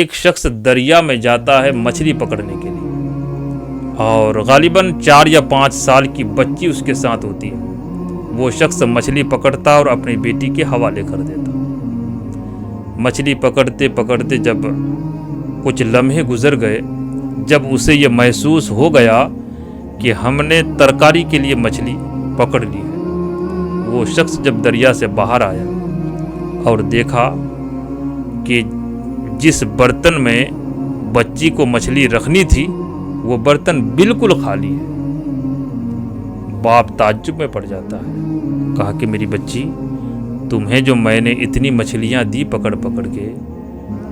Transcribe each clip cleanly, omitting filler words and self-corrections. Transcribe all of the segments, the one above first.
ایک شخص دریا میں جاتا ہے مچھلی پکڑنے کے لیے اور غالباً 4 یا 5 سال کی بچی اس کے ساتھ ہوتی ہے۔ وہ شخص مچھلی پکڑتا اور اپنی بیٹی کے حوالے کر دیتا۔ مچھلی پکڑتے پکڑتے جب کچھ لمحے گزر گئے، جب اسے یہ محسوس ہو گیا کہ ہم نے ترکاری کے لیے مچھلی پکڑ لی ہے، وہ شخص جب دریا سے باہر آیا اور دیکھا کہ جس برتن میں بچی کو مچھلی رکھنی تھی وہ برتن بالکل خالی ہے۔ باپ تعجب میں پڑ جاتا ہے، کہا کہ میری بچی، تمہیں جو میں نے اتنی مچھلیاں دی پکڑ پکڑ کے،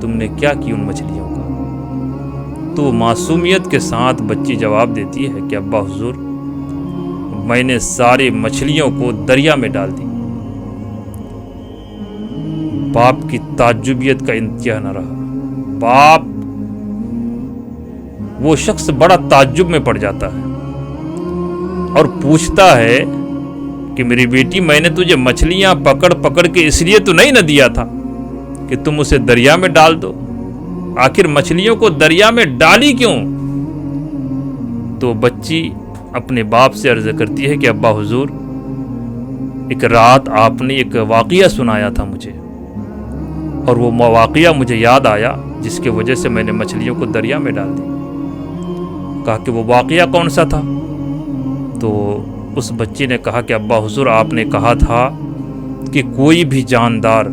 تم نے کیا کی ان مچھلیوں کا؟ تو معصومیت کے ساتھ بچی جواب دیتی ہے کہ ابا حضور، میں نے سارے مچھلیوں کو دریا میں ڈال دی۔ باپ کی تعجبیت کا انتہا نہ رہا۔ باپ، وہ شخص بڑا تعجب میں پڑ جاتا ہے اور پوچھتا ہے کہ میری بیٹی، میں نے تجھے مچھلیاں پکڑ پکڑ کے اس لیے تو نہیں نہ دیا تھا کہ تم اسے دریا میں ڈال دو؟ آخر مچھلیوں کو دریا میں ڈالی کیوں؟ تو بچی اپنے باپ سے عرض کرتی ہے کہ ابا حضور، ایک رات آپ نے ایک واقعہ سنایا تھا مجھے، اور وہ واقعہ مجھے یاد آیا جس کی وجہ سے میں نے مچھلیوں کو دریا میں ڈال دی۔ کہا کہ وہ واقعہ کون سا تھا؟ تو اس بچی نے کہا کہ ابا حضور، آپ نے کہا تھا کہ کوئی بھی جاندار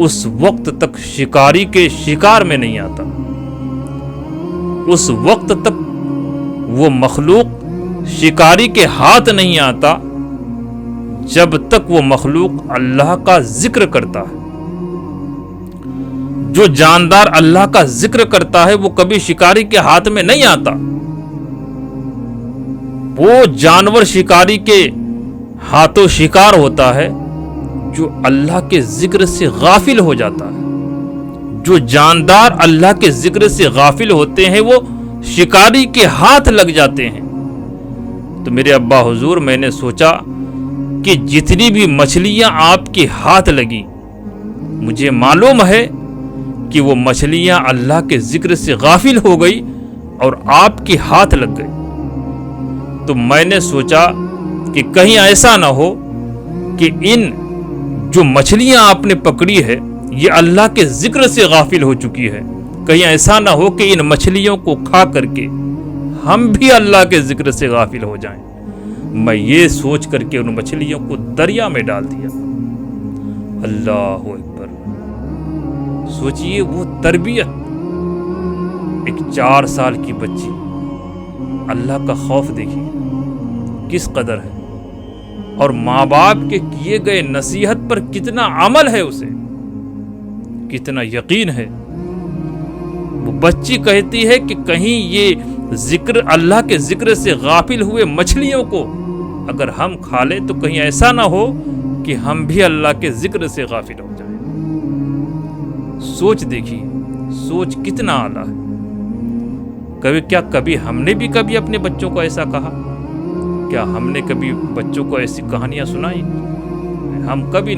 اس وقت تک شکاری کے شکار میں نہیں آتا، اس وقت تک وہ مخلوق شکاری کے ہاتھ نہیں آتا جب تک وہ مخلوق اللہ کا ذکر کرتا ہے۔ جو جاندار اللہ کا ذکر کرتا ہے وہ کبھی شکاری کے ہاتھ میں نہیں آتا۔ وہ جانور شکاری کے ہاتھوں شکار ہوتا ہے جو اللہ کے ذکر سے غافل ہو جاتا ہے۔ جو جاندار اللہ کے ذکر سے غافل ہوتے ہیں وہ شکاری کے ہاتھ لگ جاتے ہیں۔ تو میرے ابا حضور، میں نے سوچا کہ جتنی بھی مچھلیاں آپ کے ہاتھ لگی، مجھے معلوم ہے کہ وہ مچھلیاں اللہ کے ذکر سے غافل ہو گئی اور آپ کے ہاتھ لگ گئی۔ تو میں نے سوچا کہ کہیں ایسا نہ ہو کہ ان جو مچھلیاں آپ نے پکڑی ہے یہ اللہ کے ذکر سے غافل ہو چکی ہے، کہیں ایسا نہ ہو کہ ان مچھلیوں کو کھا کر کے ہم بھی اللہ کے ذکر سے غافل ہو جائیں۔ میں یہ سوچ کر کے ان مچھلیوں کو دریا میں ڈال دیا۔ اللہ اکبر! سوچئے وہ تربیت، ایک 4 سال کی بچی، اللہ کا خوف دیکھیے کس قدر ہے، اور ماں باپ کے کیے گئے نصیحت پر کتنا عمل ہے، اسے کتنا یقین ہے۔ وہ بچی کہتی ہے کہ کہیں یہ ذکر، اللہ کے ذکر سے غافل ہوئے مچھلیوں کو اگر ہم کھا لیں تو کہیں ایسا نہ ہو کہ ہم بھی اللہ کے ذکر سے غافل ہو جائیں۔ سوچ دیکھیے، سوچ کتنا اعلیٰ ہے۔ کبھی ہم نے بھی کبھی اپنے بچوں کو ایسا کہا؟ کیا ہم نے کبھی بچوں کو ایسی کہانیاں سنائی؟ ہم کبھی